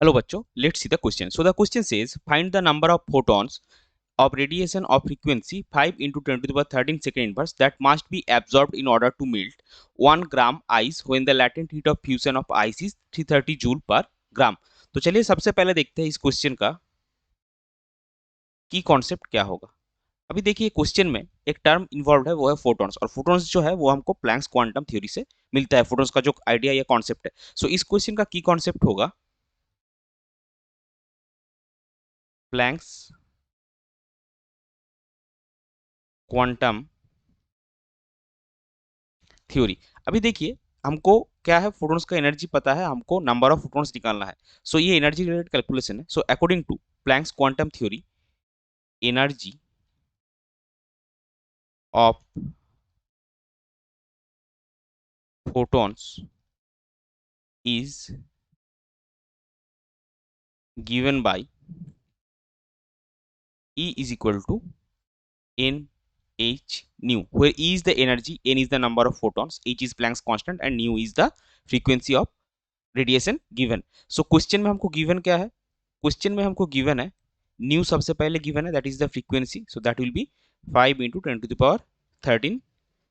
Hello बच्चों, let's see the question. So the question says find the number of photons of radiation of frequency 5 into 10 to the power 13 second inverse that must be absorbed in order to melt 1 gram ice when the latent heat of fusion of ice is 330 joule per gram. तो चलिए सबसे पहले देखते हैं इस question का की concept क्या होगा। अभी देखिए क्वेश्चन में एक टर्म इन्वॉल्व है, वो है फोटॉन्स, और फोटॉन्स जो है वो हमको प्लैंक्स क्वांटम थ्योरी से मिलता है। फोटॉन्स का जो आइडिया या कॉन्सेप्ट है, सो इस क्वेश्चन का की कॉन्सेप्ट होगा प्लैंक्स क्वांटम थ्योरी। अभी देखिए हमको क्या है, फोटॉन्स का एनर्जी पता है, हमको नंबर ऑफ फोटॉन्स निकालना है। सो ये एनर्जी रिलेटेड कैलकुलेशन है। So according to Planck's quantum theory, energy of photons is given by E is equal to n h nu, where E is the energy, n is the number of photons, h is Planck's constant and nu is the frequency of radiation given. So question में हमको given क्या है, question में हमको given है new सबसे पहले given है, that is the frequency. So that will be 5 into 10 to the power 13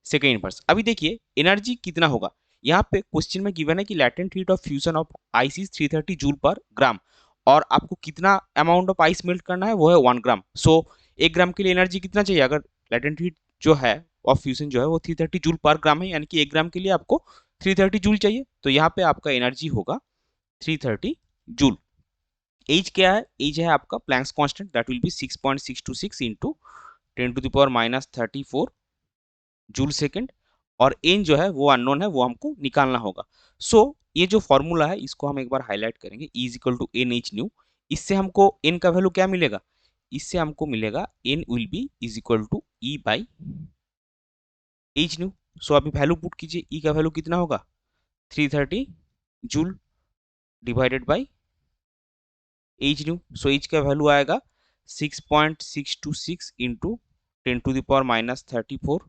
second inverse. अभी देखिए एनर्जी कितना होगा, यहाँ पे क्वेश्चन में गिवन है कि latent heat of fusion of ice is 330 joule पर ग्राम, और आपको कितना अमाउंट ऑफ आइस मेल्ट करना है, वो है 1 ग्राम। सो 1 ग्राम के लिए एनर्जी कितना चाहिए, अगर लैटेंट हीट जो है ऑफ फ्यूजन जो है वो 330 जूल पर ग्राम है, यानी कि 1 ग्राम के लिए आपको 330 जूल चाहिए। तो यहाँ पे आपका एनर्जी होगा 330 जूल। एज क्या है, एज है आपका Planck's constant, that will be 6.626 into 10 to the power minus 34 joule second, और एन जो है वो अननोन है, वो हमको निकालना होगा। सो ये जो फॉर्मूला है इसको हम एक बार हाईलाइट करेंगे, E is equal to N H nu. इससे हमको एन का वैल्यू क्या मिलेगा, इससे हमको मिलेगा n will be is equal to E by h nu. So अभी वैल्यू पुट कीजिए, ई का वैल्यू कितना होगा 330 joule divided by h nu. So h का वैल्यू आएगा 6.626 into 10 to the power minus 34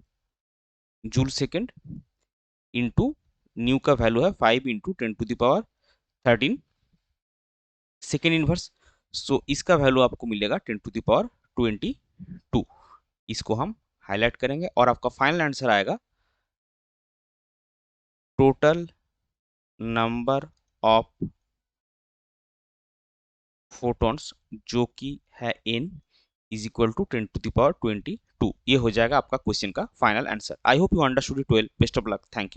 joule second into nu का value है 5 into 10 to the power 13 second inverse. So इसका वैल्यू आपको मिलेगा 10 टू द पावर 22। इसको हम हाईलाइट करेंगे और आपका फाइनल आंसर आएगा टोटल नंबर ऑफ फोटॉन्स जो कि है n is equal to 10 to the power 22। ये हो जाएगा आपका क्वेश्चन का final answer. I hope you understood it well. Best of luck, thank you.